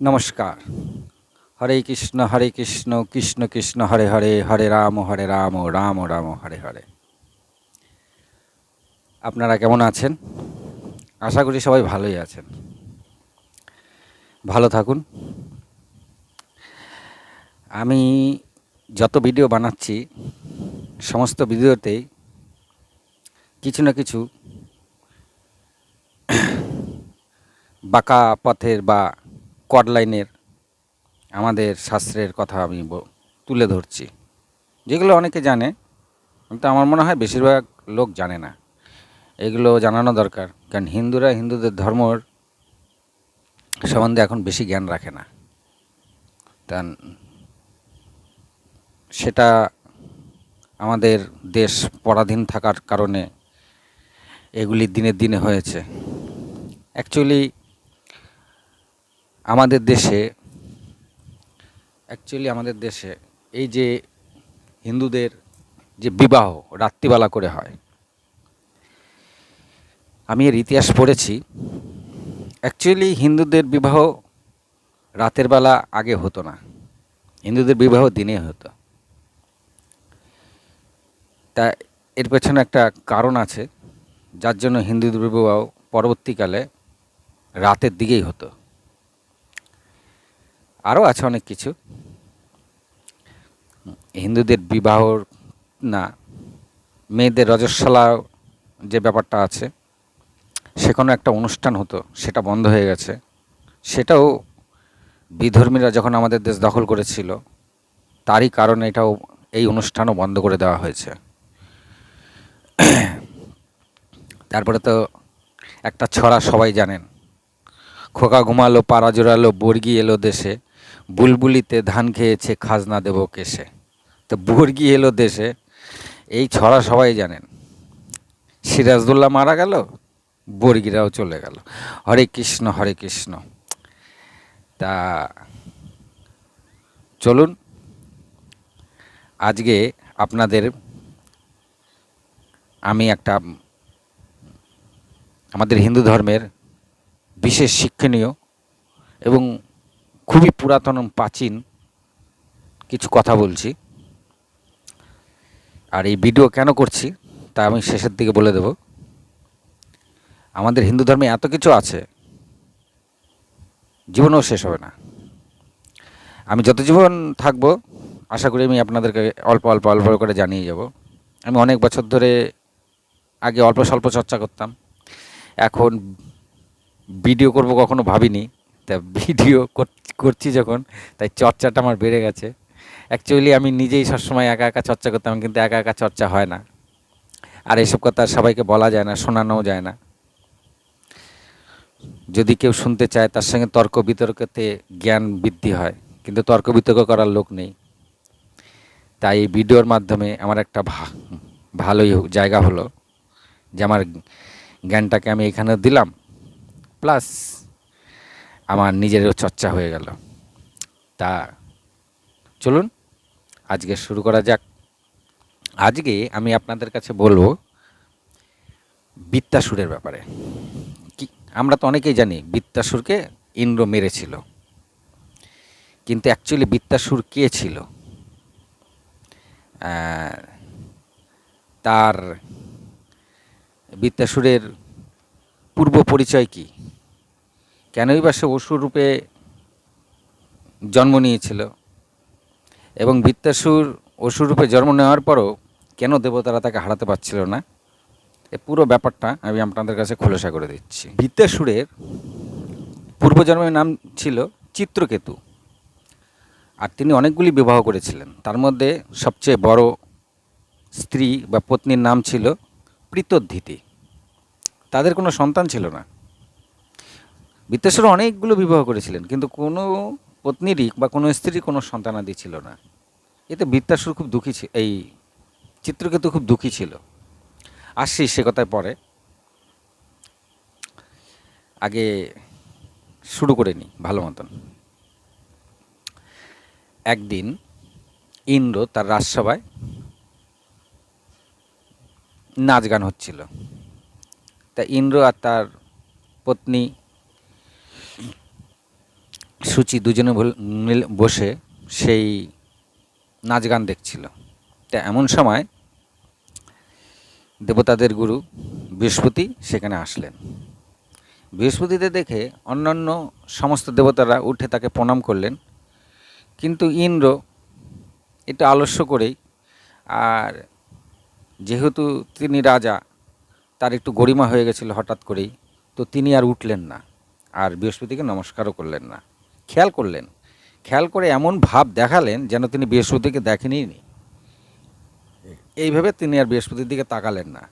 নমস্কার। হরে কৃষ্ণ কৃষ্ণ কৃষ্ণ হরে হরে, হরে রাম রাম রাম হরে হরে। আপনারা কেমন আছেন? আশা করি সবাই ভালোই আছেন। ভালো থাকুন। আমি যত ভিডিও বানাচ্ছি সমস্ত ভিডিওতেই কিছু না কিছু বাঁকা পথের বা কডলাইনের আমাদের শাস্ত্রের কথা আমি তুলে ধরছি, যেগুলো অনেকে জানে, কিন্তু আমার মনে হয় বেশিরভাগ লোক জানে না। এগুলো জানানো দরকার, কারণ হিন্দুরা হিন্দুদের ধর্মর সম্বন্ধে এখন বেশি জ্ঞান রাখে না। তা সেটা আমাদের দেশ পরাধীন থাকার কারণে এগুলি দিনে দিনে হয়েছে। অ্যাকচুয়ালি আমাদের দেশে এই যে হিন্দুদের যে বিবাহ রাত্রিবেলা করে হয়, আমি এর ইতিহাস পড়েছি। অ্যাকচুয়ালি হিন্দুদের বিবাহ রাতের বেলা আগে হতো না, হিন্দুদের বিবাহ দিনে হতো। তা এর পেছনে একটা কারণ আছে, যার জন্য হিন্দুদের বিবাহ পরবর্তীকালে রাতের দিকেই হতো। আরও আছে অনেক কিছু। হিন্দুদের বিবাহর না, মেয়েদের রজস্বলা যে ব্যাপারটা আছে, সেখানে একটা অনুষ্ঠান হতো, সেটা বন্ধ হয়ে গেছে। সেটাও বিধর্মীরা যখন আমাদের দেশ দখল করেছিল, তারই কারণে এই অনুষ্ঠানও বন্ধ করে দেওয়া হয়েছে। তারপরে তো একটা ছড়া সবাই জানেন, খোকা ঘুমালো পাড়া জোড়ালো বর্গি এলো দেশে, বুলবুলিতে ধান খেয়েছে খাজনা দেব কেসে। তো বর্গি এলো দেশে, এই ছড়া সবাই জানেন। সিরাজদৌল্লা মারা গেল, বর্গিরাও চলে গেল। হরে কৃষ্ণ হরে কৃষ্ণ। তা চলুন আজকে আপনাদের আমি একটা আমাদের হিন্দু ধর্মের বিশেষ শিক্ষণীয় এবং খুবই পুরাতন প্রাচীন কিছু কথা বলছি। আর এই ভিডিও কেন করছি তা আমি শেষের দিকে বলে দেব। আমাদের হিন্দু ধর্মে এত কিছু আছে, জীবনেও শেষ হবে না। আমি যত জীবন থাকব আশা করি আমি আপনাদেরকে অল্প অল্প অল্প করে জানিয়ে যাব। আমি অনেক বছর ধরে আগে অল্প স্বল্প চর্চা করতাম, এখন ভিডিও করব কখনো ভাবিনি। তা ভিডিও করছি যখন, তাই চর্চাটা আমার বেড়ে গেছে। অ্যাকচুয়ালি আমি নিজেই সবসময় একা একা চর্চা করতাম, কিন্তু একা একা চর্চা হয় না। আর এসব কথা সবাইকে বলা যায় না, শোনানোও যায় না। যদি কেউ শুনতে চায় তার সঙ্গে তর্ক বিতর্কতে জ্ঞান বৃদ্ধি হয়, কিন্তু তর্ক বিতর্ক করার লোক নেই। তাই এই ভিডিওর মাধ্যমে আমার একটা ভালোই জায়গা হলো যে আমার জ্ঞানটাকে আমি এখানে দিলাম, প্লাস আমার নিজেরও চর্চা হয়ে গেল। তা চলুন আজকে শুরু করা যাক। আজকে আমি আপনাদের কাছে বলবো বৃত্তাসুরের ব্যাপারে। কি আমরা তো অনেকেই জানি বৃত্তাসুরকে ইন্দ্র মেরেছিল, কিন্তু অ্যাকচুয়ালি বৃত্তাসুর কে ছিল, তার বৃত্তাসুরের পূর্ব পরিচয় কি, কেনই বা সে অসুর রূপে জন্ম নিয়েছিল, এবং বৃত্তাসুর অসুর রূপে জন্ম নেওয়ার পরও কেন দেবতারা তাকে হারাতে পারছিল না, এই পুরো ব্যাপারটা আমি আপনাদের কাছে খোলসা করে দিচ্ছি। বৃত্তাসুরের পূর্বজন্মের নাম ছিল চিত্রকেতু, আর তিনি অনেকগুলি বিবাহ করেছিলেন। তার মধ্যে সবচেয়ে বড় স্ত্রী বা পত্নীর নাম ছিল প্রীতোদ্ধিতি। তাদের কোনো সন্তান ছিল না। বৃত্তাসুর অনেকগুলো বিবাহ করেছিলেন, কিন্তু কোনো পত্নীরই বা কোনো স্ত্রীর কোনো সন্তানাদি ছিল না। এতে বৃত্তাসুর খুব দুঃখী ছিল, এই চিত্রকেতু খুব দুঃখী ছিল। আসছি সে কথায় পরে, আগে শুরু করে নিই ভালো মতন। একদিন ইন্দ্র তার রাজসভায় নাচ গান হচ্ছিল। তা ইন্দ্র আর তার পত্নী সূচি দুজনে মিলে বসে সেই নাচ গান দেখছিল। তা এমন সময় দেবতাদের গুরু বৃহস্পতি সেখানে আসলেন। বৃহস্পতিতে দেখে অন্যান্য সমস্ত দেবতারা উঠে তাকে প্রণাম করলেন, কিন্তু ইন্দ্র এটা আলস্য করেই, আর যেহেতু তিনি রাজা, তার একটু গরিমা হয়ে গেছিল হঠাৎ করেই, তো তিনি আর উঠলেন না, আর বৃহস্পতিকে নমস্কারও করলেন না। খেয়াল করে এমন ভাব দেখালেন যেন তিনি বৃহস্পতিকে দেখেনি নি। এইভাবে তিনি আর বৃহস্পতির দিকে তাকালেন না।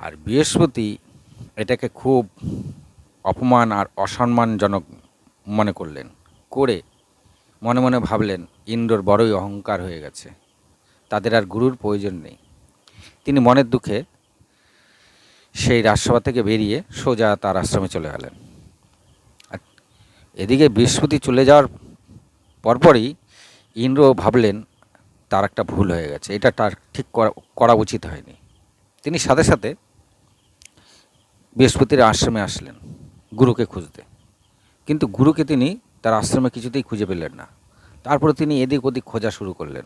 আর বৃহস্পতি এটাকে খুব অপমান আর অসম্মানজনক মনে করলেন, করে মনে মনে ভাবলেন ইন্দ্রর বড়ই অহংকার হয়ে গেছে, তাদের আর গুরুর প্রয়োজন নেই। তিনি মনের দুঃখে সেই রাজসভা থেকে বেরিয়ে সোজা তার আশ্রমে চলে গেলেন। আর এদিকে বৃহস্পতি চলে যাওয়ার পরপরই ইন্দ্র ভাবলেন তার একটা ভুল হয়ে গেছে, এটা তার ঠিক করা উচিত হয়নি। তিনি সাথে সাথে বৃহস্পতির আশ্রমে আসলেন গুরুকে খুঁজতে, কিন্তু গুরুকে তিনি তার আশ্রমে কিছুতেই খুঁজে পেলেন না। তারপরে তিনি এদিক ওদিক খোঁজা শুরু করলেন।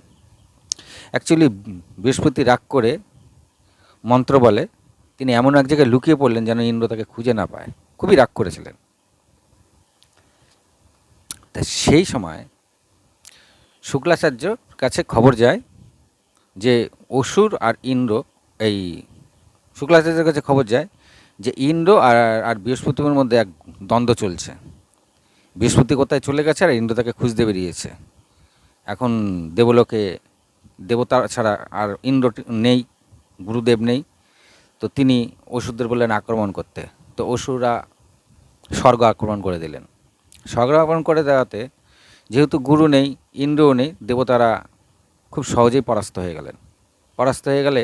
অ্যাকচুয়ালি বৃহস্পতি রাগ করে মন্ত্র বলে তিনি এমন এক জায়গায় লুকিয়ে পড়লেন যেন ইন্দ্র তাকে খুঁজে না পায়। খুবই রাগ করেছিলেন। তা সেই সময় শুক্লাচার্যর কাছে খবর যায় যে অসুর আর ইন্দ্র, এই শুক্লাচার্যের কাছে খবর যায় যে ইন্দ্র আর বৃহস্পতির মধ্যে এক দ্বন্দ্ব চলছে। বৃহস্পতি কোথায় চলে গেছে আর ইন্দ্র তাকে খুঁজতে বেরিয়েছে। এখন দেবলোকে দেবতা ছাড়া আর ইন্দ্র নেই, গুরুদেব নেই, তো তিনি অসুরদের বললেন আক্রমণ করতে। তো অসুররা স্বর্গ আক্রমণ করে দিলেন। স্বর্গ আক্রমণ করে দেওয়াতে যেহেতু গুরু নেই, ইন্দ্রও নেই, দেবতারা খুব সহজেই পরাস্ত হয়ে গেলেন। পরাস্ত হয়ে গেলে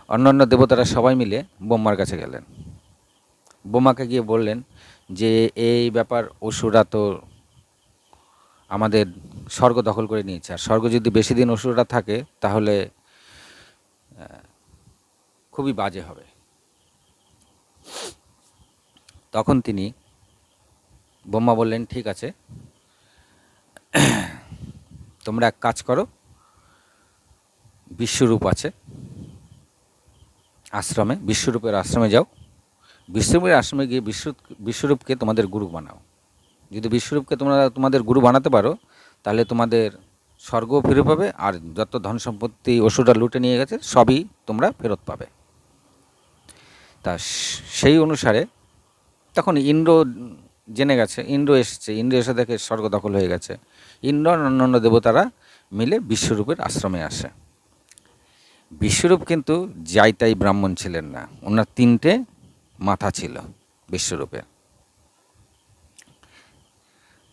অন্যান্য দেবতারা সবাই মিলে ব্রহ্মার কাছে গেলেন। ব্রহ্মাকে গিয়ে বললেন যে এই ব্যাপার, অসুররা তো আমাদের স্বর্গ দখল করে নিয়েছে, আর স্বর্গ যদি বেশি দিন অসুররা থাকে তাহলে খুবই বাজে হবে। তখন তিনি ব্রহ্মা বললেন ঠিক আছে, তোমরা এক কাজ করো, বিশ্বরূপ আছে আশ্রমে, বিশ্বরূপের আশ্রমে যাও, বিশ্বরূপের আশ্রমে গিয়ে বিশ্বরূপকে তোমাদের গুরু বানাও। যদি বিশ্বরূপকে তোমরা তোমাদের গুরু বানাতে পারো তাহলে তোমাদের স্বর্গও ফিরে পাবে, আর যত ধন সম্পত্তি অসুররা লুটে নিয়ে গেছে সবই তোমরা ফেরত পাবে। তা সেই অনুসারে তখন ইন্দ্র জেনে গেছে, ইন্দ্র এসে দেখে স্বর্গ দখল হয়ে গেছে। ইন্দ্র আর অন্যান্য দেবতারা মিলে বিশ্বরূপের আশ্রমে আসে। বিশ্বরূপ কিন্তু যাই তাই ব্রাহ্মণ ছিলেন না, ওনার 3টে মাথা ছিল বিশ্বরূপের।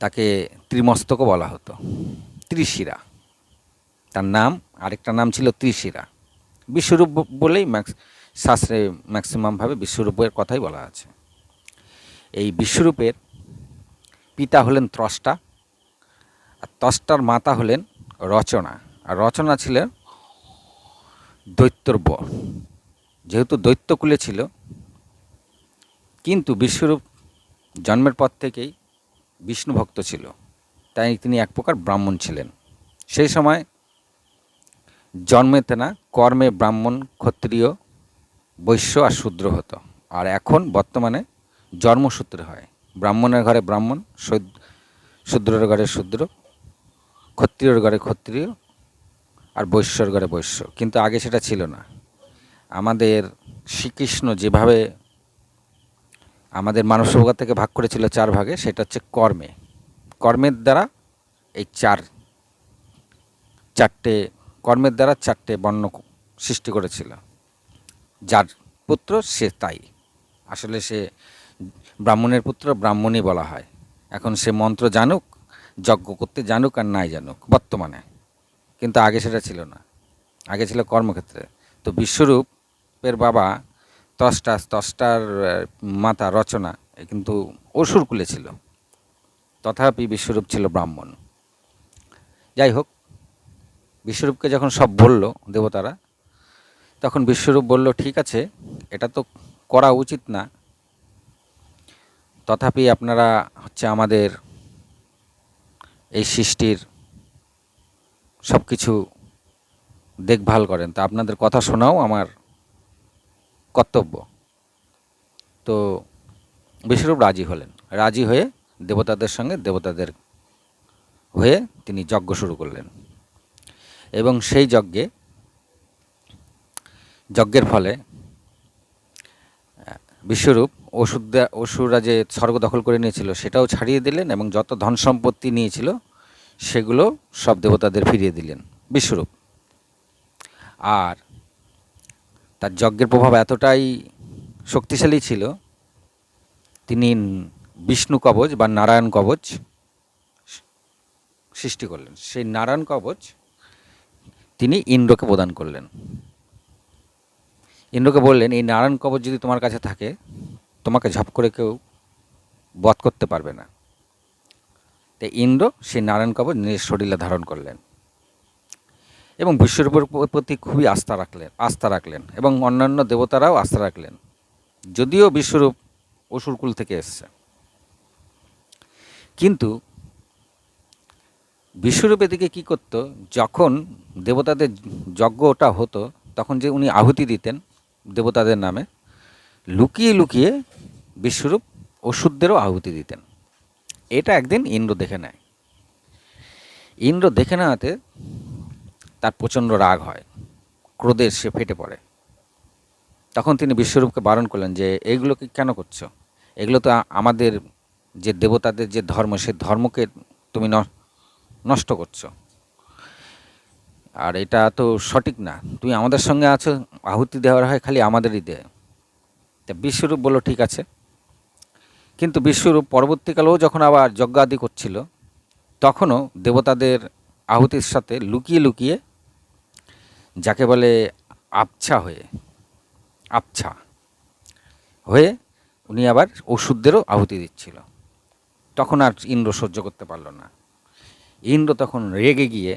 তাকে ত্রিমস্তকও বলা হতো, ত্রিশিরা তার নাম। আরেকটা নাম ছিল ত্রিশিরা। বিশ্বরূপ বলেই শাস্ত্রে ম্যাক্সিমামভাবে বিশ্বরূপের কথাই বলা আছে। এই বিশ্বরূপের পিতা হলেন ত্রষ্টা, আর ত্রষ্টার মাতা হলেন রচনা, আর রচনা ছিলেন দৈত্যর বর। যেহেতু দৈত্যকুলে ছিল, কিন্তু বিশ্বরূপ জন্মের পর থেকেই বিষ্ণু ভক্ত ছিল, তাই তিনি এক প্রকার ব্রাহ্মণ ছিলেন। সেই সময় জন্মেতে না, কর্মে ব্রাহ্মণ, ক্ষত্রিয়, বৈশ্য আর শূদ্র হতো। আর এখন বর্তমানে জন্মসূত্রে হয়, ব্রাহ্মণের ঘরে ব্রাহ্মণ, শূদ্রের ঘরে শূদ্র, ক্ষত্রিয়র ঘরে ক্ষত্রিয়, আর বৈশ্যর ঘরে বৈশ্য। কিন্তু আগে সেটা ছিল না। আমাদের শ্রীকৃষ্ণ যেভাবে আমাদের মানব সভ্যতা থেকে ভাগ করেছিল 4 ভাগে, সেটা হচ্ছে কর্মের দ্বারা এই চারটে কর্মের দ্বারা 4টে বর্ণ সৃষ্টি করেছিল। যার পুত্র সে তাই, আসলে সে ব্রাহ্মণের পুত্র, ব্রাহ্মণই বলা হয়। এখন সে মন্ত্র জানুক, যজ্ঞ করতে জানুক আর নাই জানুক বর্তমানে, কিন্তু আগে সেটা ছিল না, আগে ছিল কর্মক্ষেত্রে। তো বিশ্বরূপের বাবা ত্রষ্টার মাতা রচনা কিন্তু অসুর কুলে ছিল, তথাপি বিশ্বরূপ ছিল ব্রাহ্মণ। যাই হোক, বিশ্বরূপকে যখন সব বলল দেবতারা, তখন বিশ্বরূপ বলল ঠিক আছে, এটা তো করা উচিত না, তথাপি আপনারা আমাদের এই সৃষ্টির সব কিছু দেখভাল করেন, তা আপনাদের কথা শোনাও আমার কর্তব্য। তো বিশ্বরূপ রাজি হলেন। রাজি হয়ে দেবতাদের সঙ্গে দেবতাদের হয়ে তিনি যজ্ঞ শুরু করলেন। এবং সেই যজ্ঞের ফলে বিশ্বরূপ অসুররা যে স্বর্গ দখল করে নিয়েছিল সেটাও ছাড়িয়ে দিলেন, এবং যত ধন সম্পত্তি নিয়েছিল সেগুলো সব দেবতাদের ফিরিয়ে দিলেন বিশ্বরূপ। আর তার যজ্ঞের প্রভাব এতটাই শক্তিশালী ছিল, তিনি বিষ্ণু কবচ বা নারায়ণ কবচ সৃষ্টি করলেন। সেই নারায়ণ কবচ তিনি ইন্দ্রকে প্রদান করলেন। ইন্দ্রকে বললেন, এই নারায়ণ কবচ যদি তোমার কাছে থাকে, তোমাকে ঝপ করে কেউ বধ করতে পারবে না। তাই ইন্দ্র সেই নারায়ণ কবচ নিজের শরীরে ধারণ করলেন এবং বিশ্বরূপের প্রতি খুবই আস্থা রাখলেন এবং অন্যান্য দেবতারাও আস্থা রাখলেন, যদিও বিশ্বরূপ অসুরকুল থেকে এসছে। কিন্তু বিশ্বরূপ এদিকে কী করতো, যখন দেবতাদের যজ্ঞটা হতো তখন যে উনি আহুতি দিতেন দেবতাদের নামে, লুকিয়ে লুকিয়ে বিশ্বরূপ অসুরদেরও আহুতি দিতেন। এটা একদিন ইন্দ্র দেখে নেয়। ইন্দ্র দেখে নেওয়াতে তার প্রচণ্ড রাগ হয়, ক্রোধে সে ফেটে পড়ে। তখন তিনি বিশ্বরূপকে বারণ করলেন যে এইগুলোকে কেন করছো, এগুলো তো আমাদের যে দেবতাদের যে ধর্ম, সে ধর্মকে তুমি নষ্ট করছো, আর এটা তো সঠিক না। তুমি আমাদের সঙ্গে আছো, আহুতি দেওয়ার হয় খালি আমাদেরই দেয়। তা বিশ্বরূপ বলল ঠিক আছে। কিন্তু বিশ্বরূপ পরবর্তীকালেও যখন আবার যজ্ঞ আদি করছিল, তখনও দেবতাদের আহুতির সাথে লুকিয়ে লুকিয়ে, যাকে বলে আবছা হয়ে উনি আবার ওষুধদেরও আহুতি দিচ্ছিল। তখন আর ইন্দ্র সহ্য করতে পারল না। ইন্দ্র তখন রেগে গিয়ে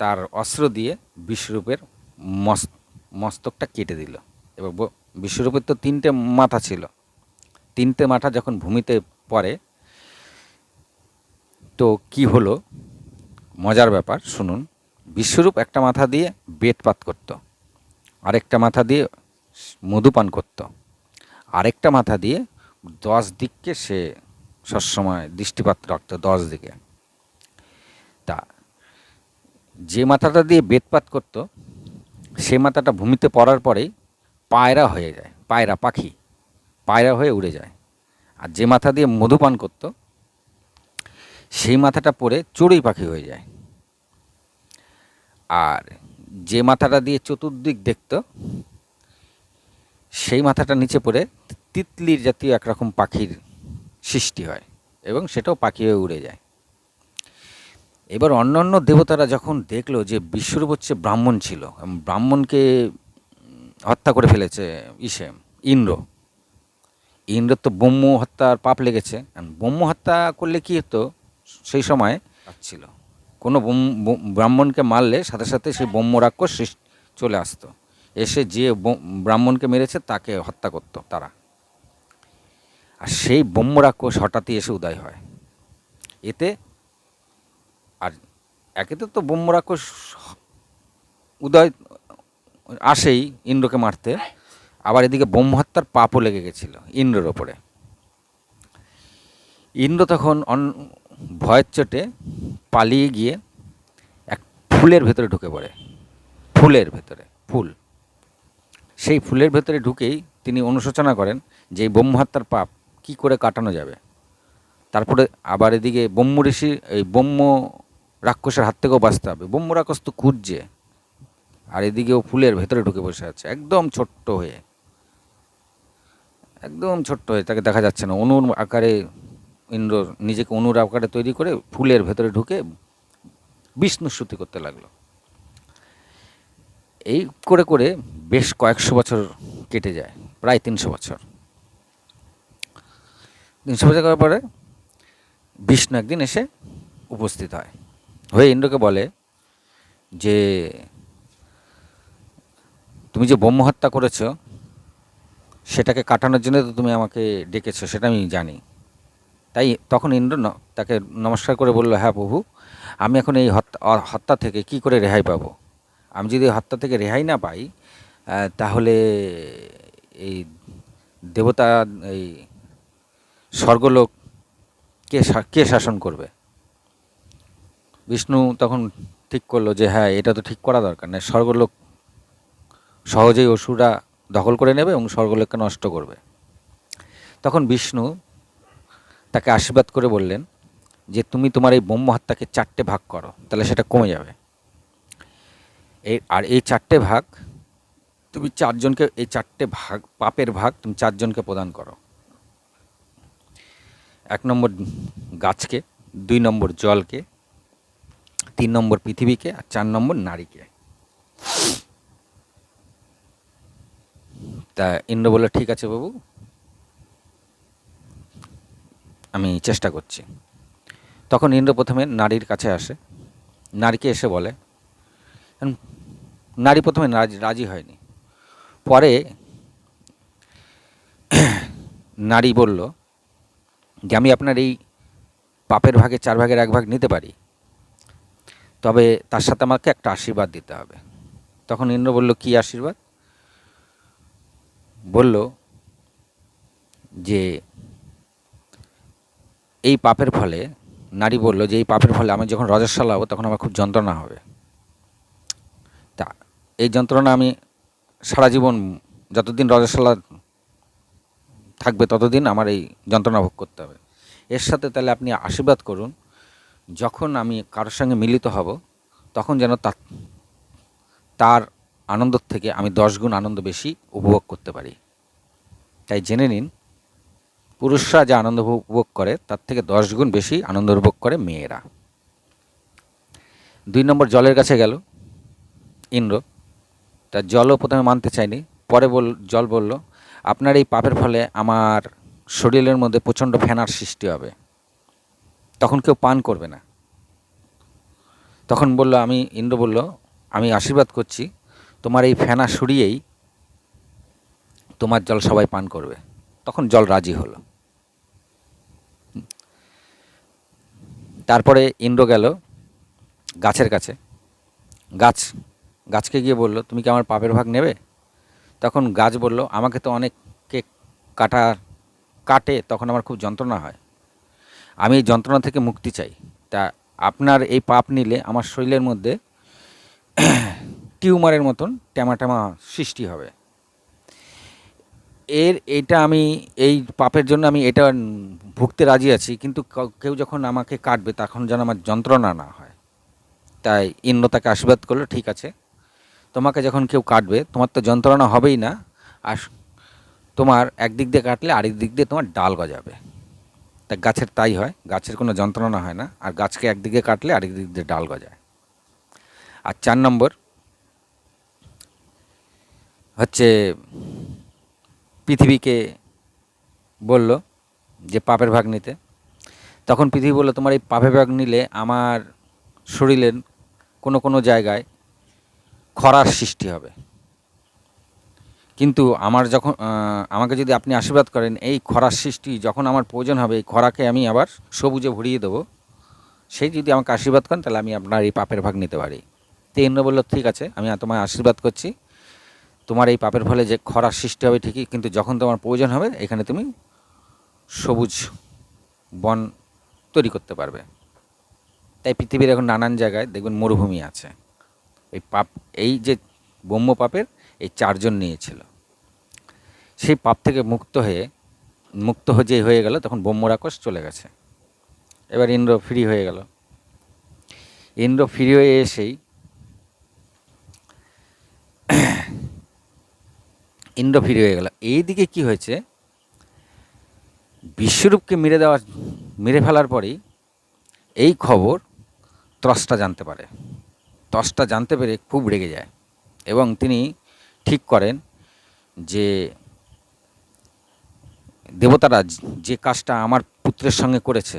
তার অস্ত্র দিয়ে বিশ্বরূপের মস্তকটা কেটে দিল। এবং বিশ্বরূপের তো 3টে মাথা ছিল, 3টে মাথা যখন ভূমিতে পড়ে, তো কি হলো মজার ব্যাপার শুনুন। বিশ্বরূপ একটা মাথা দিয়ে বেদপাত করত, আরেকটা মাথা দিয়ে মধুপান করত, আরেকটা মাথা দিয়ে 10 দিককে সে সবসময় দৃষ্টিপাত রাখত 10 দিকে। তা যে মাথাটা দিয়ে বেদপাত করত, সে মাথাটা ভূমিতে পড়ার পরেই পায়রা হয়ে যায়, পায়রা হয়ে উড়ে যায়। আর যে মাথা দিয়ে মধুপান করত, সেই মাথাটা পড়ে চড়ুই পাখি হয়ে যায়। আর যে মাথাটা দিয়ে চতুর্দিক দেখত, সেই মাথাটা নিচে পড়ে তিতলির জাতীয় একরকম পাখির সৃষ্টি হয় এবং সেটাও পাখি হয়ে উড়ে যায়। এবার অন্যান্য দেবতারা যখন দেখলো যে বিশ্বরূপ হচ্ছে ব্রাহ্মণ ছিল, ব্রাহ্মণকে হত্যা করে ফেলেছে ইন্দ্র তো ব্রহ্ম হত্যার পাপ লেগেছে। ব্রহ্ম হত্যা করলে কী হতো, সেই সময় ছিল কোনো ব্রাহ্মণকে মারলে সাথে সাথে সেই ব্রহ্ম রাক্ষস চলে আসতো, এসে যে ব্রাহ্মণকে মেরেছে তাকে হত্যা করতো তারা। আর সেই ব্রহ্ম রাক্ষস হঠাৎই এসে উদয় হয়। এতে আর একেতে তো ব্রহ্ম রাক্ষস উদয় আসেই ইন্দ্রকে মারতে, আবার এদিকে ব্রহ্ম হত্যার পাপও লেগে গেছিল ইন্দ্রের ওপরে। ইন্দ্র তখন ভয়ের চোটে পালিয়ে গিয়ে এক ফুলের ভেতরে ঢুকে পড়ে। ফুল, সেই ফুলের ভেতরে ঢুকেই তিনি অনুশোচনা করেন যে এই ব্রহ্ম হত্যার পাপ কী করে কাটানো যাবে। তারপরে আবার এদিকে ব্রহ্ম ঋষি এই ব্রহ্ম রাক্ষসের হাত থেকেও বাঁচতে হবে। ব্রহ্ম রাক্ষস তো খুঁজছে, আর এদিকেও ফুলের ভেতরে ঢুকে বসে আছে একদম ছোট্ট হয়ে, তাকে দেখা যাচ্ছে না। অণুর আকারে ইন্দ্র নিজেকে অণুর আকারে তৈরি করে ফুলের ভেতরে ঢুকে বিষ্ণু স্তুতি করতে লাগলো। এই করে করে বেশ কয়েকশো বছর কেটে যায়, প্রায় 300 বছর। 300 বছর করার পরে বিষ্ণু একদিন এসে উপস্থিত হয়ে ইন্দ্রকে বলে যে তুমি যে ব্রহ্ম হত্যা করেছ সেটাকে কাটানোর জন্য তো তুমি আমাকে ডেকেছো, সেটা আমি জানি। তাই তখন ইন্দ্র তাকে নমস্কার করে বলল, হ্যাঁ প্রভু, আমি এখন এই হত্যা থেকে কি করে রেহাই পাবো? আমি যদি হত্যা থেকে রেহাই না পাই, তাহলে এই দেবতা, এই স্বর্গলোক কে শাসন করবে? বিষ্ণু তখন ঠিক করলো যে হ্যাঁ, এটা তো ঠিক করা দরকার না, স্বর্গলোক সহজেই অসুররা দখল করে নেবে এবং স্বর্গলোককে নষ্ট করবে। তখন বিষ্ণু তাকে আশীর্বাদ করে বললেন যে তুমি তোমার এই ব্রহ্ম হত্যাকে 4টে ভাগ করো, তাহলে সেটা কমে যাবে। এই 4টে ভাগ তুমি 4জনকে, এই 4টে ভাগ পাপের ভাগ তুমি 4জনকে প্রদান করো। 1 নম্বর গাছকে, 2 নম্বর জলকে, 3 নম্বর পৃথিবীকে, আর 4 নম্বর নারীকে। তা ইন্দ্র বলল, ঠিক আছে বাবু, আমি চেষ্টা করছি। তখন ইন্দ্র প্রথমে নারীর কাছে আসে, নারীকে এসে বলে, নারী প্রথমে রাজি হয়নি। পরে নারী বলল যে আমি আপনার এই পাপের ভাগে 4 ভাগের 1 ভাগ নিতে পারি, তবে তার সাথে আমাকে একটা আশীর্বাদ দিতে হবে। তখন ইন্দ্র বলল, কি আশীর্বাদ? বলল যে এই পাপের ফলে, নারী বলল যে এই পাপের ফলে আমি যখন রজস্বলা হব তখন আমার খুব যন্ত্রণা হবে। তা এই যন্ত্রণা আমি সারা জীবন, যতদিন রজস্বলা থাকবে ততদিন আমার এই যন্ত্রণা ভোগ করতে হবে। এর সাথে তাহলে আপনি আশীর্বাদ করুন, যখন আমি কারোর সঙ্গে মিলিত হব তখন যেন তার আনন্দ থেকে আমি 10 গুণ আনন্দ বেশি উপভোগ করতে পারি। তাই জেনে নিন, পুরুষরা যে আনন্দ উপভোগ করে তার থেকে 10 গুণ বেশি আনন্দ উপভোগ করে মেয়েরা। 2 নম্বর জলের কাছে গেল ইন্দ্র। তা জলও প্রথমে মানতে চায়নি। পরে জল বলল, আপনার এই পাপের ফলে আমার শরীরের মধ্যে প্রচণ্ড ফেনার সৃষ্টি হবে, তখন কেউ পান করবে না। তখন বলল, ইন্দ্র বলল, আমি আশীর্বাদ করছি, তোমার এই ফেনা সরিয়েই তোমার জল সবাই পান করবে। তখন জল রাজি হলো। তারপরে ইন্দ্র গেল গাছের কাছে। গাছকে গিয়ে বলল, তুমি কি আমার পাপের ভাগ নেবে? তখন গাছ বলল, আমাকে তো অনেকে কাটে, তখন আমার খুব যন্ত্রণা হয়, আমি এই যন্ত্রণা থেকে মুক্তি চাই। তা আপনার এই পাপ নিলে আমার শরীরের মধ্যে টিউমারের মতন ট্যামা সৃষ্টি হবে। এটা আমি এই পাপের জন্য আমি এটা ভুগতে রাজি আছি, কিন্তু কেউ যখন আমাকে কাটবে তখন যেন আমার যন্ত্রণা না হয়। তাই ইন্দ্র তাকে আশীর্বাদ করলো, ঠিক আছে, তোমাকে যখন কেউ কাটবে তোমার তো যন্ত্রণা হবেই না, আর তোমার একদিক দিয়ে কাটলে আরেক দিক দিয়ে তোমার ডাল গজাবে। তা গাছের তাই হয়, গাছের কোনো যন্ত্রণা হয় না, আর গাছকে একদিকে কাটলে আরেক দিক দিয়ে ডাল গজায়। আর 4 নম্বর হচ্ছে পৃথিবীকে বলল যে পাপের ভাগ নিতে। তখন পৃথিবী বলল, তোমার এই পাপের ভাগ নিলে আমার শরীরের কোনো জায়গায় খরার সৃষ্টি হবে, কিন্তু আমাকে যদি আপনি আশীর্বাদ করেন, এই খরার সৃষ্টি যখন আমার প্রয়োজন হবে এই খরাকে আমি আবার সবুজে ভরিয়ে দেবো, সেই যদি আমাকে আশীর্বাদ করেন তাহলে আমি আপনার এই পাপের ভাগ নিতে পারি। তো ইন্দ্র বলল, ঠিক আছে, আমি তোমায় আশীর্বাদ করছি, তোমার এই পাপের ফলে যে খরার সৃষ্টি হবে ঠিকই, কিন্তু যখন তোমার প্রয়োজন হবে এখানে তুমি সবুজ বন তৈরি করতে পারবে। তাই পৃথিবীর এখন নানান জায়গায় দেখবেন মরুভূমি আছে। এই যে ব্রহ্ম পাপের এই 4 জন নিয়েছিল, সেই পাপ থেকে মুক্ত হয়ে হয়ে গেল, তখন ব্রহ্ম রাক্ষস চলে গেছে। এবার ইন্দ্র ফ্রি হয়ে গেল। ইন্দ্র ফ্রি হয়ে এসেই এইদিকে কি হয়েছে, বিশ্বরূপকে মেরে ফেলার পরেই এই খবর ত্বষ্টা জানতে পারে। ত্বষ্টা জানতে পেরে খুব রেগে যায় এবং তিনি ঠিক করেন যে দেবতারা যে কাজটা আমার পুত্রের সঙ্গে করেছে,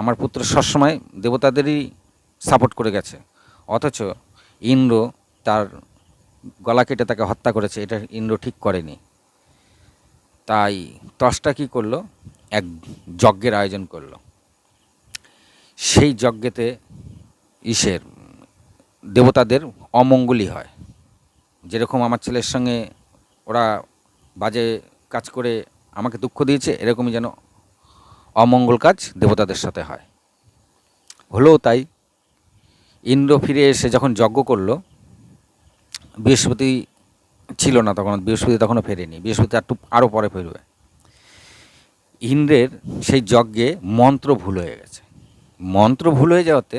আমার পুত্র সবসময় দেবতাদেরই সাপোর্ট করে গেছে, অথচ ইন্দ্র তার গলা কেটে তাকে হত্যা করেছে, এটা ইন্দ্র ঠিক করেনি। তাই ত্বষ্টা কী করলো, এক যজ্ঞের আয়োজন করলো। সেই যজ্ঞেতে দেবতাদের অমঙ্গলই হয়। যেরকম আমার ছেলের সঙ্গে ওরা বাজে কাজ করে আমাকে দুঃখ দিয়েছে, এরকমই যেন অমঙ্গল কাজ দেবতাদের সাথে হয়। হলো তাই। ইন্দ্র ফিরে এসে যখন যজ্ঞ করলো, বৃহস্পতি ছিল না তখন, বৃহস্পতি তখনও ফেরেনি, বৃহস্পতি আরও পরে ফিরবে। ইন্দ্রের সেই যজ্ঞে মন্ত্র ভুল হয়ে গেছে। মন্ত্র ভুল হয়ে যাওয়াতে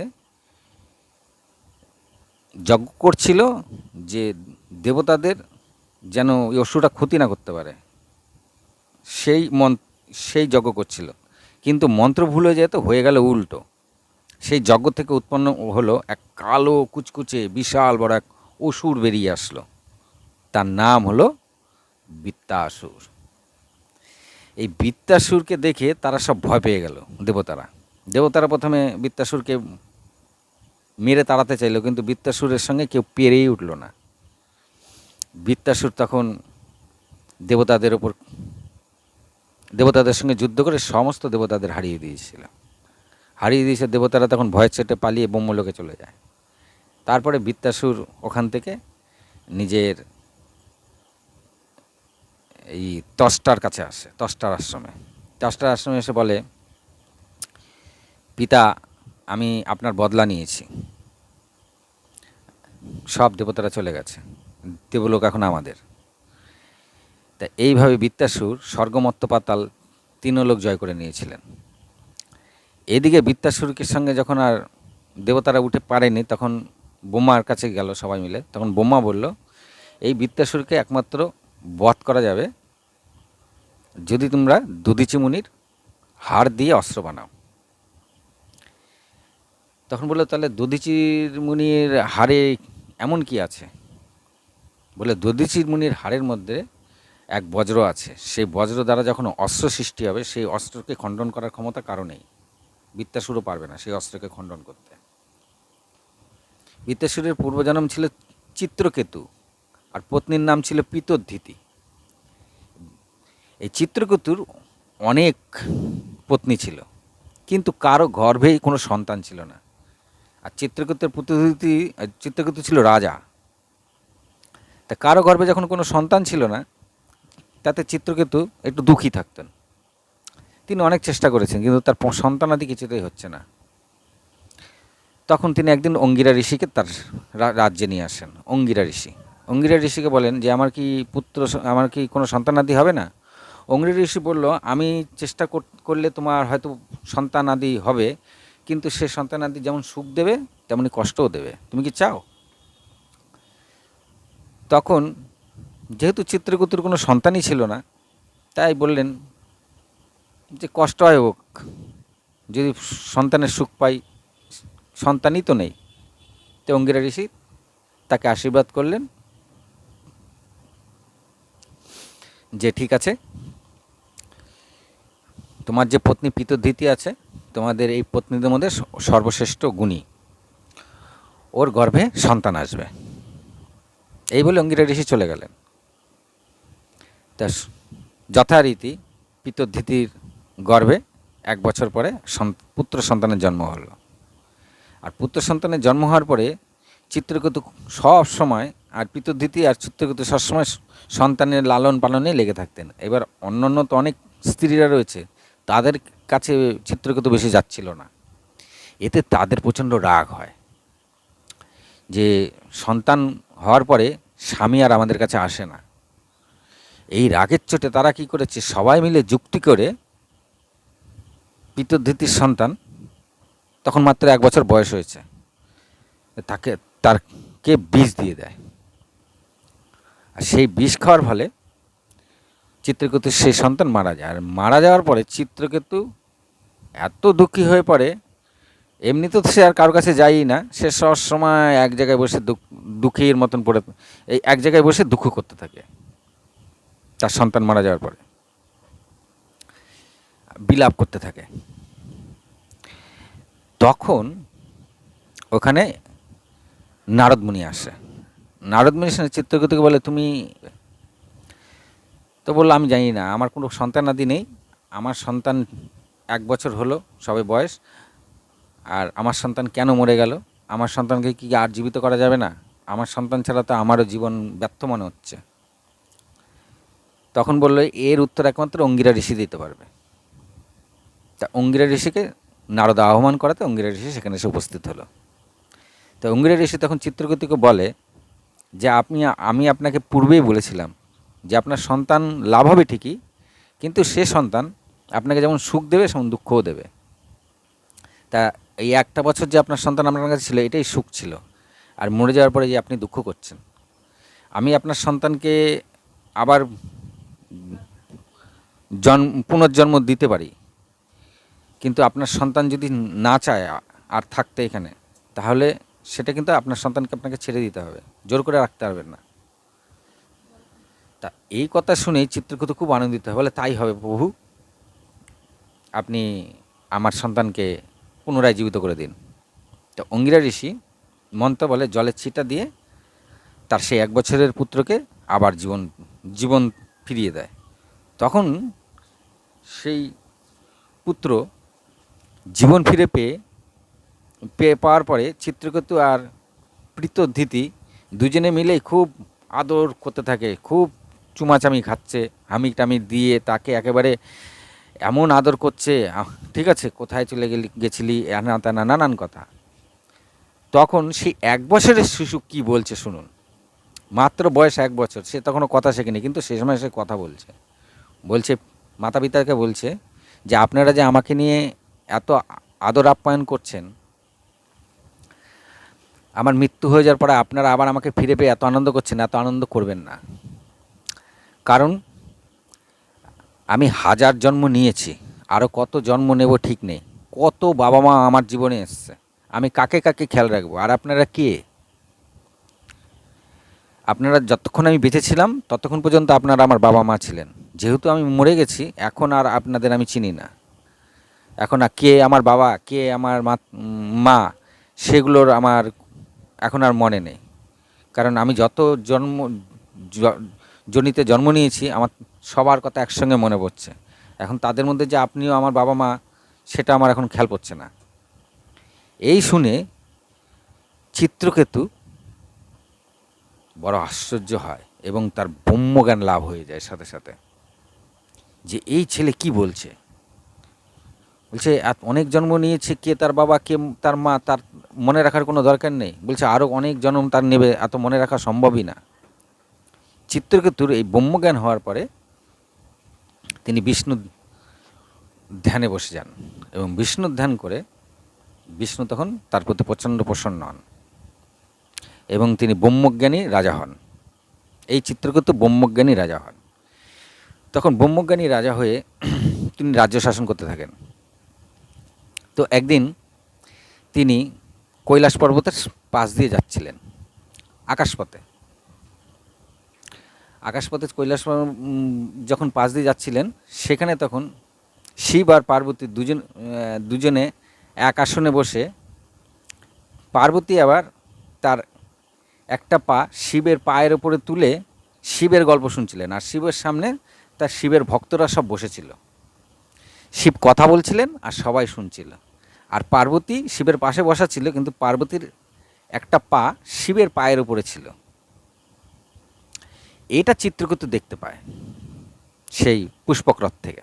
যজ্ঞ করছিল যে দেবতাদের যেন ওই অসুরটা ক্ষতি না করতে পারে, সেই যজ্ঞ করছিল। কিন্তু মন্ত্র ভুল হয়ে যেত, হয়ে গেল উল্টো। সেই যজ্ঞ থেকে উৎপন্ন হলো এক কালো কুচকুচে বিশাল বড় এক অসুর বেরিয়ে আসলো। তার নাম হলো বৃত্তাসুর। এই বৃত্তাসুরকে দেখে তারা সব ভয় পেয়ে গেল। দেবতারা প্রথমে বৃত্তাসুরকে মেরে তাড়াতে চাইল, কিন্তু বৃত্তাসুরের সঙ্গে কেউ পেরেই উঠল না। বৃত্তাসুর তখন দেবতাদের সঙ্গে যুদ্ধ করে সমস্ত দেবতাদের হারিয়ে দিয়েছে। দেবতারা তখন ভয়ের চেটে পালিয়ে ব্রহ্মলোকে চলে যায়। তারপরে বৃত্তাসুর ওখান থেকে নিজের এই ত্বষ্টার কাছে আসে, ত্বষ্টার আশ্রমে এসে বলে, পিতা, আমি আপনার বদলা নিয়েছি। সব দেবতারা চলে গেছে, দেবলোক এখন আমাদের। তা এইভাবে বৃত্তাসুর স্বর্গমত্ত পাতাল তিনলোক জয় করে নিয়েছিলেন। এদিকে বৃত্তাসুরকে সঙ্গে যখন আর দেবতারা উঠে পারেনি, তখন ব্রহ্মার কাছে গেল সবাই মিলে। তখন ব্রহ্মা বলল, এই বৃত্তাসুরকে একমাত্র বধ করা যাবে যদি তোমরা দধীচি মুনির হাড় দিয়ে অস্ত্র বানাও। তখন বললো, তাহলে দধীচির মুনির হাড়ে এমন কি আছে? বলে, দধীচির মুনির হাড়ের মধ্যে এক বজ্র আছে, সেই বজ্র দ্বারা যখন অস্ত্র সৃষ্টি হবে, সেই অস্ত্রকে খণ্ডন করার ক্ষমতা কারো নেই। বৃত্তাসুরও পারবে না সেই অস্ত্রকে খণ্ডন করতে। বৃত্তাসুরের পূর্বজন্ম ছিল চিত্রকেতু, আর পত্নীর নাম ছিল পিতোদ্ধৃতি। এই চিত্রকেতুর অনেক পত্নী ছিল, কিন্তু কারো গর্ভেই কোনো সন্তান ছিল না। আর চিত্রকেতু ছিল রাজা। তা কারো গর্ভে যখন কোনো সন্তান ছিল না, তাতে চিত্রকেতু একটু দুঃখী থাকতেন। তিনি অনেক চেষ্টা করেছেন, কিন্তু তার সন্তানাদি কিছুতেই হচ্ছে না। তখন তিনি একদিন অঙ্গিরা ঋষিকে তার রাজ্যে নিয়ে আসেন। অঙ্গিরা ঋষিকে বলেন যে, আমার কি কোনো সন্তানাদি হবে না? অঙ্গিরা ঋষি বলল, আমি চেষ্টা করলে তোমার হয়তো সন্তানাদি হবে, কিন্তু সে সন্তানাদি যেমন সুখ দেবে তেমনি কষ্টও দেবে। তুমি কি চাও? তখন যেহেতু চিত্রকেতুর কোনো সন্তানই ছিল না, তাই বললেন যে কষ্ট হয় হোক, যদি সন্তানের সুখ পাই, সন্তানই তো নেই। তো অঙ্গিরা ঋষি তাকে আশীর্বাদ করলেন যে ঠিক আছে, তোমার যে পত্নী পিতোদ্ধৃতি আছে, তোমাদের এই পত্নীদের মধ্যে সর্বশ্রেষ্ঠ গুণী, ওর গর্ভে সন্তান আসবে। এই বলে অঙ্গিরা ঋষি চলে গেলেন। তা যথারীতি পিতোদ্ধৃতির গর্ভে 1 বছর পরে পুত্র সন্তানের জন্ম হলো। আর পুত্র সন্তানের জন্ম হওয়ার পরে চিত্রকেতু সব সময়, আর পিতোদ্ধৃতি আর চিত্রকেতু সবসময় সন্তানের লালন পালনে লেগে থাকতেন। এবার অন্য তো অনেক স্ত্রীরা রয়েছে, তাদের কাছে চিত্রকেতু বেশি যাচ্ছিল না। এতে তাদের প্রচণ্ড রাগ হয় যে সন্তান হওয়ার পরে স্বামী আর আমাদের কাছে আসে না। এই রাগের চোটে তারা কি করেছে, সবাই মিলে যুক্তি করে পিতোদ্ধৃতির সন্তান, তখন মাত্র 1 বছর বয়স হয়েছে, তাকে বিষ দিয়ে দেয়। আর সেই বিষ খাওয়ার ফলে চিত্রকেতুর সেই সন্তান মারা যায়। আর মারা যাওয়ার পরে চিত্রকেতু এত দুঃখী হয়ে পড়ে, এমনি তো সে আর কারোর কাছে যায়ই না, সে সব সময় এক জায়গায় বসে দুঃখীর মতন পড়ে, এই এক জায়গায় বসে দুঃখ করতে থাকে। তার সন্তান মারা যাওয়ার পরে বিলাপ করতে থাকে। তখন ওখানে নারদ মুনি আসে। নারদ মুনি চিত্রকেতুকে বলে, তুমি তো? বললো, আমি জানি না, আমার কোনো সন্তানাদি নেই, আমার সন্তান 1 বছর হলো সবে বয়স, আর আমার সন্তান কেন মরে গেল? আমার সন্তানকে কি আর জীবিত করা যাবে না? আমার সন্তান ছাড়া তো আমারও জীবন ব্যর্থ মনে হচ্ছে। তখন বলল, এর উত্তর একমাত্র অঙ্গিরা ঋষি দিতে পারবে। তা অঙ্গিরা ঋষিকে নারদ আহ্বান করাতে অঙ্গিরা ঋষি সেখানে এসে উপস্থিত হলো। তো অঙ্গিরা ঋষি তখন চিত্রকেতুকে বলে যে আমি আপনাকে পূর্বেই বলেছিলাম যে আপনার সন্তান লাভ হবে ঠিকই, কিন্তু সে সন্তান আপনাকে যেমন সুখ দেবে সেমন দুঃখও দেবে। তা এই 1টা বছর যে আপনার সন্তান আপনার কাছে ছিল, এটাই সুখ ছিল, আর মরে যাওয়ার পরে যে আপনি দুঃখ করছেন। আমি আপনার সন্তানকে আবার পুনর্জন্ম দিতে পারি, কিন্তু আপনার সন্তান যদি না চায় আর থাকতে এখানে, তাহলে সেটা কিন্তু আপনার সন্তানকে আপনাকে ছেড়ে দিতে হবে, জোর করে রাখতে পারবেন না। তা এই কথা শুনেই চিত্রকেতু খুব আনন্দিত হয়, বলে তাই হবে প্রভু, আপনি আমার সন্তানকে পুনরায় জীবিত করে দিন। তো অঙ্গিরা ঋষি মন্ত্র বলে জলের ছিটা দিয়ে তার সেই 1 বছরের পুত্রকে আবার জীবন ফিরিয়ে দেয়। তখন সেই পুত্র জীবন ফিরে পাওয়ার পরে চিত্রকেতু আর প্রীতধিতি দুজনে মিলেই খুব আদর করতে থাকে, খুব চুমাচামি খাচ্ছে, হামি দিয়ে তাকে একেবারে এমন আদর করছে, ঠিক আছে কোথায় চলে গেছিলি, এনা তেনা নানান কথা। তখন সেই 1 বছরের শিশু কি বলছে শুনুন। মাত্র বয়স 1 বছর, সে তখনও কথা শেখেনি, কিন্তু সে সময় সে কথা বলছে মাতা পিতাকে বলছে যে আপনারা যে আমাকে নিয়ে এত আদর আপ্যায়ন করছেন, আমার মৃত্যু হয়ে যাওয়ার পরে আপনারা আবার আমাকে ফিরে পেয়ে এত আনন্দ করছেন, এত আনন্দ করবেন না। কারণ আমি 1000 জন্ম নিয়েছি, আরও কত জন্ম নেব ঠিক নেই, কত বাবা মা আমার জীবনে এসছে, আমি কাকে কাকে খেয়াল রাখবো, আর আপনারা কে? আপনারা যতক্ষণ আমি বেঁচে ছিলাম ততক্ষণ পর্যন্ত আপনারা আমার বাবা মা ছিলেন, যেহেতু আমি মরে গেছি এখন আর আপনাদের আমি চিনি না। এখন আর কে আমার বাবা, কে আমার মা, সেগুলোর আমার এখন আর মনে নেই। কারণ আমি যত জনিতে জন্ম নিয়েছি আমার সবার কথা একসঙ্গে মনে পড়ছে। এখন তাদের মধ্যে যে আপনিও আমার বাবা মা, সেটা আমার এখন খেয়াল পড়ছে না। এই শুনে চিত্রকেতু বড় আশ্চর্য হয় এবং তার ব্রহ্মজ্ঞান লাভ হয়ে যায় সাথে সাথে, যে এই ছেলে কি বলছে। বলছে অনেক জন্ম নিয়েছে, কে তার বাবা কে তার মা তার মনে রাখার কোনো দরকার নেই। বলছে আরও অনেক জন্ম তার নেবে, এত মনে রাখা সম্ভবই না। চিত্রকেতুর এই ব্রহ্মজ্ঞান হওয়ার পরে তিনি বিষ্ণু ধ্যানে বসে যান এবং বিষ্ণু ধ্যান করে বিষ্ণু তখন তার প্রতি প্রচণ্ড প্রসন্ন হন এবং তিনি ব্রহ্মজ্ঞানী রাজা হন। এই চিত্রকেতু ব্রহ্মজ্ঞানী রাজা হন। তখন ব্রহ্মজ্ঞানী রাজা হয়ে তিনি রাজ্য শাসন করতে থাকেন। তো একদিন তিনি কৈলাস পর্বতের পাশ দিয়ে যাচ্ছিলেন আকাশপথে কৈলাস যখন পাশ দিয়ে যাচ্ছিলেন, সেখানে তখন শিব আর পার্বতী দুজনে এক আসনে বসে, পার্বতী আবার তার একটা পা শিবের পায়ের ওপরে তুলে শিবের গল্প শুনছিলেন, আর শিবের সামনে তার শিবের ভক্তরা সব বসেছিল। শিব কথা বলছিলেন আর সবাই শুনছিল, আর পার্বতী শিবের পাশে বসা ছিল, কিন্তু পার্বতীর একটা পা শিবের পায়ের উপরে ছিল। এটা চিত্রকেতু দেখতে পায় সেই পুষ্পক্রত থেকে।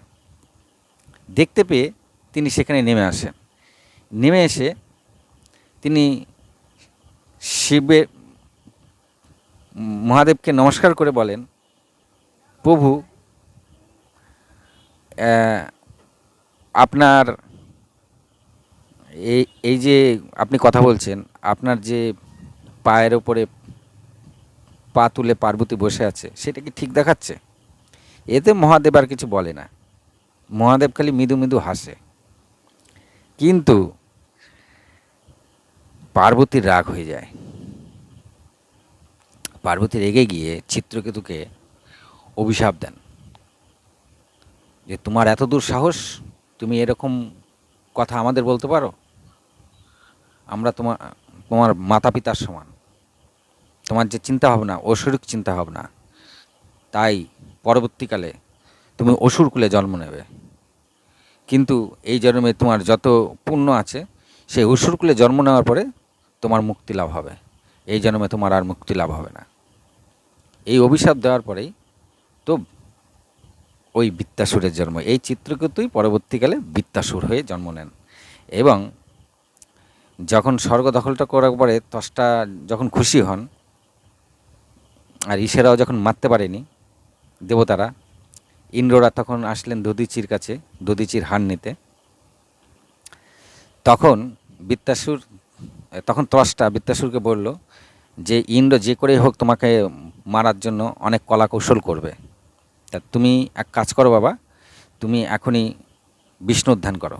দেখতে পেয়ে তিনি সেখানে নেমে এসে তিনি মহাদেবকে নমস্কার করে বলেন, প্রভু আপনার এই যে আপনি কথা বলছেন, আপনার যে পায়ের ওপরে পা তুলে পার্বতী বসে আছে, সেটা কি ঠিক দেখাচ্ছে? এতে মহাদেব আর কিছু বলে না, মহাদেব খালি মৃদু মৃদু হাসে। কিন্তু পার্বতীর রাগ হয়ে যায়। পার্বতী রেগে গিয়ে চিত্রকেতুকে অভিশাপ দেন যে তোমার এত দূর সাহস, তুমি এরকম কথা আমাদের বলতে পারো? আমরা তোমার মাতা পিতার সমান, তোমার যে চিন্তাভাবনা অসুরিক চিন্তাভাবনা, তাই পরবর্তীকালে তুমি অসুর কুলে জন্ম নেবে। কিন্তু এই জন্মে তোমার যত পুণ্য আছে সেই অসুরকুলে জন্ম নেওয়ার পরে তোমার মুক্তি লাভ হবে, এই জন্মে তোমার আর মুক্তি লাভ হবে না। এই অভিশাপ দেওয়ার পরেই তো ওই বৃত্তাসুরের জন্ম। এই চিত্রকেতুই পরবর্তীকালে বৃত্তাসুর হয়ে জন্ম নেন এবং যখন স্বর্গ দখলটা করার পরে ত্বষ্টা যখন খুশি হন আর ঈশেরাও যখন মারতে পারেনি দেবতারা, ইন্দ্ররা তখন আসলেন দধিচির কাছে দধিচির হার নিতে। তখন ত্বষ্টা বৃত্তাসুরকে বলল যে ইন্দ্র যে করেই হোক তোমাকে মারার জন্য অনেক কলা কৌশল করবে, তা তুমি এক কাজ করো বাবা, তুমি এখনই বিষ্ণুর ধ্যান করো,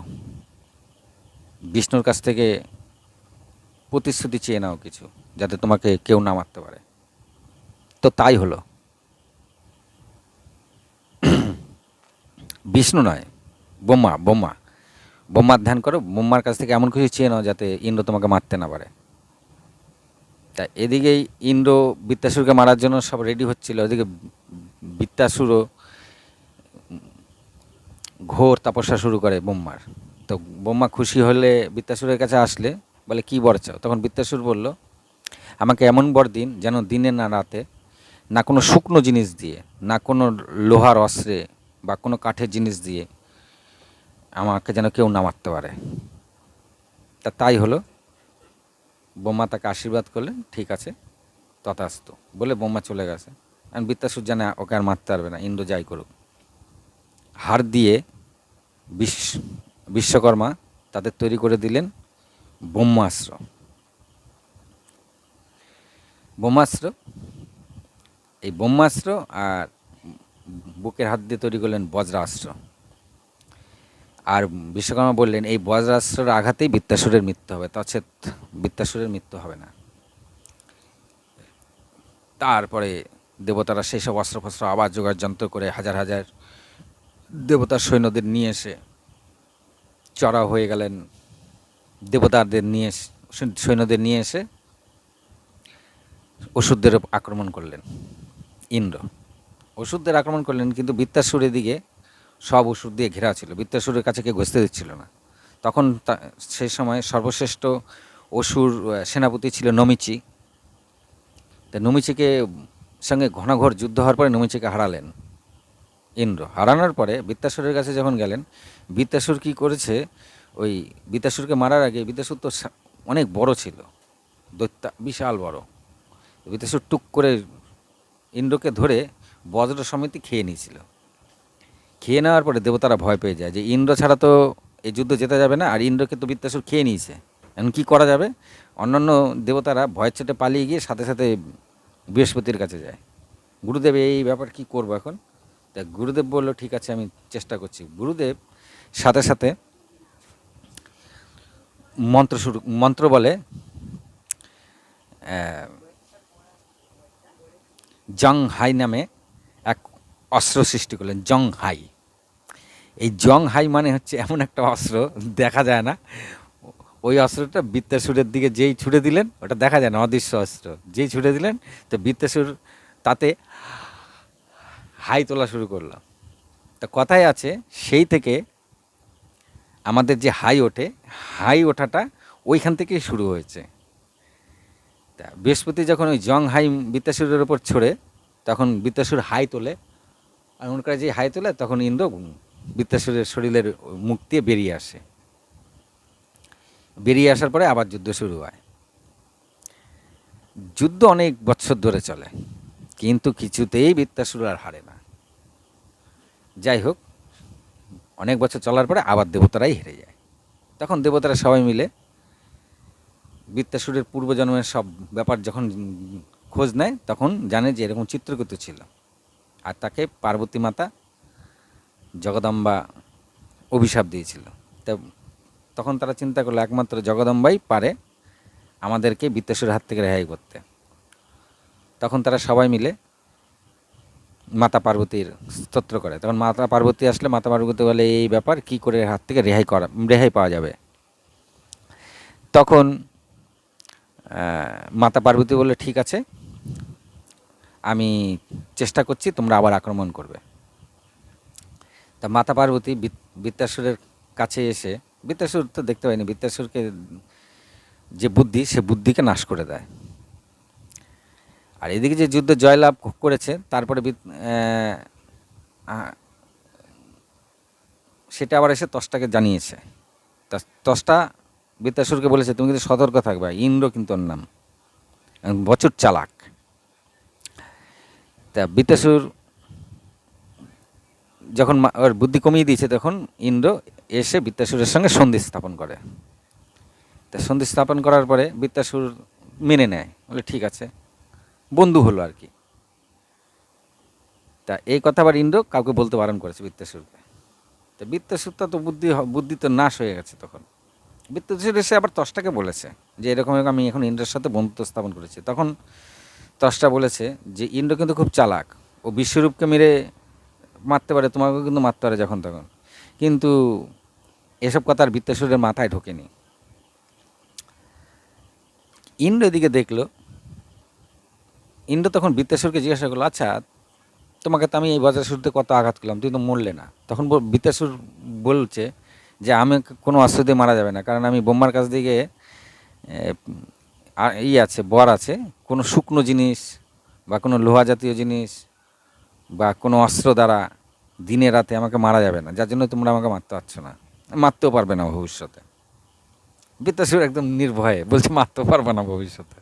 বিষ্ণুর কাছ থেকে প্রতিশ্রুতি চেয়ে নাও কিছু, যাতে তোমাকে কেউ না মারতে পারে। তো তাই হলো। বিষ্ণু নয়, ব্রহ্মার ধ্যান করো, ব্রহ্মার কাছ থেকে এমন কিছু চেয়ে নাও যাতে ইন্দ্র তোমাকে মারতে না পারে। তা এদিকেই ইন্দ্র বৃত্তাসুরকে মারার জন্য সব রেডি হচ্ছিল, ওদিকে বৃত্তাসুরও ঘোর তপস্যা শুরু করে ব্রহ্মার। তো ব্রহ্মা খুশি হলে বৃত্তাসুরের কাছে আসলে বলে কী বর চাও? তখন বৃত্তাসুর বলল, আমাকে এমন বর দিন যেন দিনে না রাতে না কোনো শুকনো জিনিস দিয়ে, না কোনো লোহার অস্ত্রে বা কোনো কাঠের জিনিস দিয়ে আমাকে যেন কেউ না মারতে পারে। তা তাই হলো। ব্রহ্মা তাকে আশীর্বাদ করলেন, ঠিক আছে তথাস্তু বলে ব্রহ্মা চলে গেছে। আর বৃত্তাসুর জানে ওকে আর মারতে পারবে না, ইন্দ্র যাই করুক। হাড় দিয়ে বিশ্বকর্মা তাদের তৈরি করে দিলেন ব্রহ্মাস্ত্র। এই ব্রহ্মাস্ত্র আর বুকের হাত দিয়ে তৈরি করলেন বজ্রাস্ত্র। আর বিশ্বকর্মা বললেন এই বজ্রাস্ত্রের আঘাতেই বৃত্তাসুরের মৃত্যু হবে, তছেত বৃত্তাসুরের মৃত্যু হবে না। তারপরে দেবতারা সেই সব অস্ত্রফস্ত্র আবার জোগাড় যন্ত্র করে হাজার হাজার দেবতার সৈন্যদের নিয়ে এসে চড়াও হয়ে গেলেন। সৈন্যদের নিয়ে এসে অসুরদের আক্রমণ করলেন ইন্দ্র। অসুরদের আক্রমণ করলেন, কিন্তু বৃত্তাসুরের দিকে সব অসুর দিয়ে ঘেরা ছিল, বৃত্তাসুরের কাছে কেউ ঘুষতে দিচ্ছিল না। তখন সেই সময় সর্বশ্রেষ্ঠ অসুর সেনাপতি ছিল নমিচি। তা নমিচিকে সঙ্গে ঘনঘোর যুদ্ধ হওয়ার পরে নমিচিকে হারালেন ইন্দ্র। হারানোর পরে বৃত্তাসুরের কাছে যখন গেলেন, বৃত্তাসুর কী করেছে, ওই বৃত্তাসুরকে মারার আগে, বৃত্তাসুর তো অনেক বড় ছিল, দৈত্যা বিশাল বড়। বৃত্তাসুর টুক করে ইন্দ্রকে ধরে বজ্র সমিতি খেয়ে নিয়েছিল। খেয়ে নেওয়ার পরে দেবতারা ভয় পেয়ে যায় যে ইন্দ্র ছাড়া তো এই যুদ্ধ জেতা যাবে না, আর ইন্দ্রকে তো বৃত্তাসুর খেয়ে নিয়েছে, এখন কী করা যাবে। অন্যান্য দেবতারা ভয়ের চেটে পালিয়ে গিয়ে সাথে সাথে বৃহস্পতির কাছে যায়, গুরুদেব এই ব্যাপার কি করবো এখন। তা গুরুদেব বলল, ঠিক আছে আমি চেষ্টা করছি। গুরুদেব সাথে সাথে মন্ত্র বলে জং হাই নামে এক অস্ত্র সৃষ্টি করলেন, জং হাই। এই জং হাই মানে হচ্ছে এমন একটা অস্ত্র দেখা যায় না, ওই অস্ত্রটা বৃত্তাসুরের দিকে যেই ছুড়ে দিলেন, ওটা দেখা যায় না, অদৃশ্য অস্ত্র, যেই ছুড়ে দিলেন তো বৃত্তাসুর তাতে হাই তোলা শুরু করলো। তা কথায় আছে সেই থেকে আমাদের যে হাই ওঠাটা ওইখান থেকেই শুরু হয়েছে। তা বৃহস্পতি যখন ওই জং হাই বৃত্তাসুরের ওপর ছড়ে, তখন বৃত্তাসুর হাই তোলে, আর ওনার যে হাই তোলে তখন ইন্দ্র বৃত্তাসুরের শরীরের মুখ দিয়ে বেরিয়ে আসার পরে আবার যুদ্ধ শুরু হয়। যুদ্ধ অনেক বছর ধরে চলে, কিন্তু কিছুতেই বৃত্তাসুর আর হারে না। যাই হোক, অনেক বছর চলার পরে আবার দেবতারাই হেরে যায়। তখন দেবতারা সবাই মিলে বৃত্তাসুরের পূর্বজন্মের সব ব্যাপার যখন খোঁজ নেয়, তখন জানে যে এরকম চিত্রকেতু ছিল, আর তাকে পার্বতী মাতা জগদম্বা অভিশাপ দিয়েছিল। তখন তারা চিন্তা করলো একমাত্র জগদম্বাই পারে আমাদেরকে বৃত্তাসুরের হাত থেকে রেহাই করতে। তখন তারা সবাই মিলে মাতা পার্বতীর স্তোত্র করে। তখন মাতা পার্বতী আসলে মাতা পার্বতী বলে এই ব্যাপার, কি করে হাত থেকে রেহাই পাওয়া যাবে। তখন মাতা পার্বতী বললে, ঠিক আছে আমি চেষ্টা করছি, তোমরা আবার আক্রমণ করবে। তা মাতা পার্বতী বৃত্তাসুরের কাছে এসে, বৃত্তাসুর তো দেখতে পায়নি, বৃত্তাসুরকে যে বুদ্ধি, সে বুদ্ধিকে নাশ করে দেয়। আর এদিকে যে যুদ্ধে জয়লাভ করেছে, তারপরে সেটা আবার এসে ত্বষ্টাকে জানিয়েছে। ত্বষ্টা বৃত্তাসুরকে বলেছে, তুমি কিন্তু সতর্ক থাকবে, ইন্দ্র কিন্তু ওর নাম, প্রচুর চালাক। তা বৃত্তাসুর যখন ওর বুদ্ধি কমিয়ে দিয়েছে, তখন ইন্দ্র এসে বৃত্তাসুরের সঙ্গে সন্ধি স্থাপন করে। তা সন্ধি স্থাপন করার পরে বৃত্তাসুর মেনে নেয়, বলে ঠিক আছে, বন্ধু হলো আর কি। তা এই কথা আবার ইন্দ্র কাউকে বলতে বারণ করেছে বৃত্তাসুরকে। তা বৃত্তাসুরটা তো বুদ্ধি তো নাশ হয়ে গেছে তখন। বৃত্তাসুর এসে আবার ত্বষ্টাকে বলেছে যে এরকম আমি এখন ইন্দ্রের সাথে বন্ধুত্ব স্থাপন করেছি। তখন ত্বষ্টা বলেছে যে ইন্দ্র কিন্তু খুব চালাক, ও বিশ্বরূপকে মেরে মারতে পারে, তোমাকেও কিন্তু মারতে পারে যখন তখন, কিন্তু এসব কথা আর বৃত্তাসুরের মাথায় ঢোকেনি। ইন্দ্র এদিকে দেখলো, ইন্দ্র তখন বৃত্তাসুরকে জিজ্ঞাসা করলো, আচ্ছা তোমাকে তো আমি এই বজ্রাসুরতে কত আঘাত করলাম, তুমি তো মরলে না। তখন বৃত্তাসুর বলছে যে আমি কোনো অস্ত্র দিয়ে মারা যাবে না, কারণ আমি ব্রহ্মার কাছ থেকে আছে, বর আছে, কোনো শুকনো জিনিস বা কোনো লোহা জাতীয় জিনিস বা কোনো অস্ত্র দ্বারা দিনে রাতে আমাকে মারা যাবে না, যার জন্য তোমরা আমাকে মারতে পারছো না, মারতেও পারবে না ভবিষ্যতে। বৃত্তাসুর একদম নির্ভয়ে বলছে মারতেও পারবে না ভবিষ্যতে।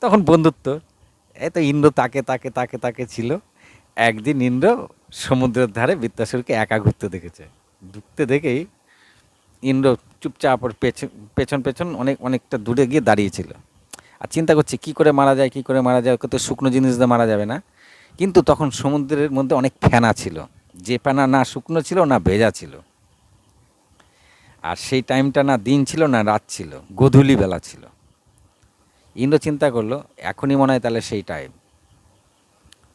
তখন বন্ধুত্ব, এই তো ইন্দ্র তাকে তাকে তাকে তাকে ছিল। একদিন ইন্দ্র সমুদ্রের ধারে বৃত্তাসুরকে একা ঘুরতে দেখেই ইন্দ্র চুপচাপ ওর পেছন পেছন অনেকটা দূরে গিয়ে দাঁড়িয়েছিল, আর চিন্তা করছে কী করে মারা যায়, ওকে তো শুকনো জিনিস দিয়ে মারা যাবে না। কিন্তু তখন সমুদ্রের মধ্যে অনেক ফেনা ছিল, যে ফেনা না শুকনো ছিল না ভেজা ছিল, আর সেই টাইমটা না দিন ছিল না রাত ছিল, গোধূলি বেলা ছিল। ইন্দ্র চিন্তা করলো এখনই মনে হয় তাহলে সেই টাইম।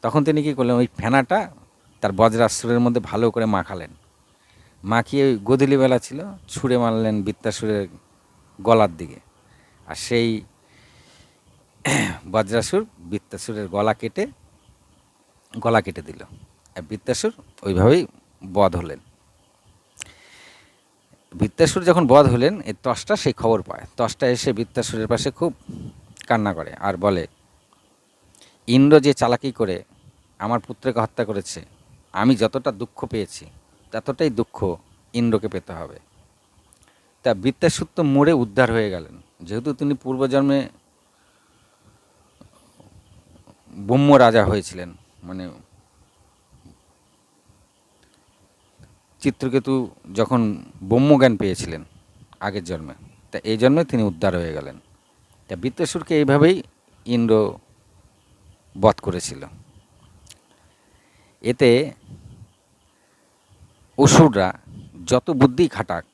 তখন তিনি কী করলেন, ওই ফেনাটা তার বজ্রাস্ত্রের মধ্যে ভালো করে মাখালেন, মাখিয়ে ওই গোধূলি বেলা ছিল, ছুঁড়ে মারলেন বৃত্তাসুরের গলার দিকে, আর সেই বজ্রাসুর বৃত্তাসুরের গলা কেটে দিল। আর বৃত্তাসুর ওইভাবেই বধ হলেন। বৃত্তাসুর যখন বধ হলেন, এই ত্বষ্টা সেই খবর পায়। ত্বষ্টা এসে বৃত্তাসুরের পাশে খুব কান্না করে আর বলে, ইন্দ্র যে চালাকি করে আমার পুত্রকে হত্যা করেছে, আমি যতটা দুঃখ পেয়েছি ততটাই দুঃখ ইন্দ্রকে পেতে হবে। তা বৃত্তাসুর তো মরে উদ্ধার হয়ে গেলেন, যেহেতু তিনি পূর্বজন্মে ব্রহ্ম রাজা হয়েছিলেন, মানে চিত্রকেতু যখন ব্রহ্মজ্ঞান পেয়েছিলেন আগের জন্মে, তা এই জন্মে তিনি উদ্ধার হয়ে গেলেন। তা বৃত্তাসুরকে এইভাবেই ইন্দ্র বধ করেছিল। এতে অসুররা যত বুদ্ধি খাটাক,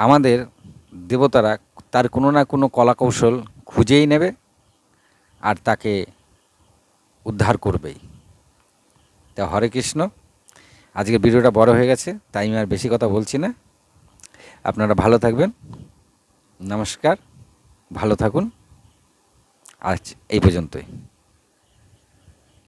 আমাদের দেবতারা তার কোনো না কোনো কলাকৌশল খুঁজেই নেবে আর তাকে উদ্ধার করবেই। তা হরে কৃষ্ণ। আজকে ভিডিওটা বড় হয়ে গেছে, তাই আমি আর বেশি কথা বলছি না। আপনারা ভালো থাকবেন, নমস্কার, ভালো থাকুন, আজ এই পর্যন্তই।